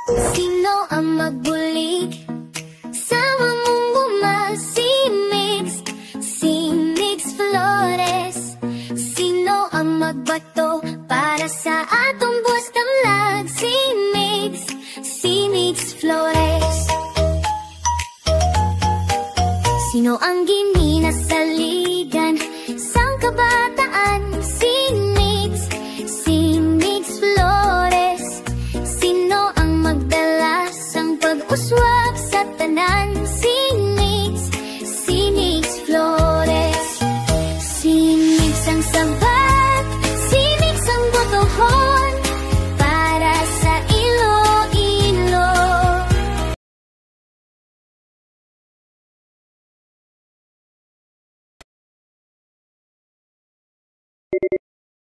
Sino ang magbulig? Sama mong bumasimix, si Mix Flores. Sino ang magbato para sa atong buwas damlag? Si Mix Flores. Sino ang ginina sa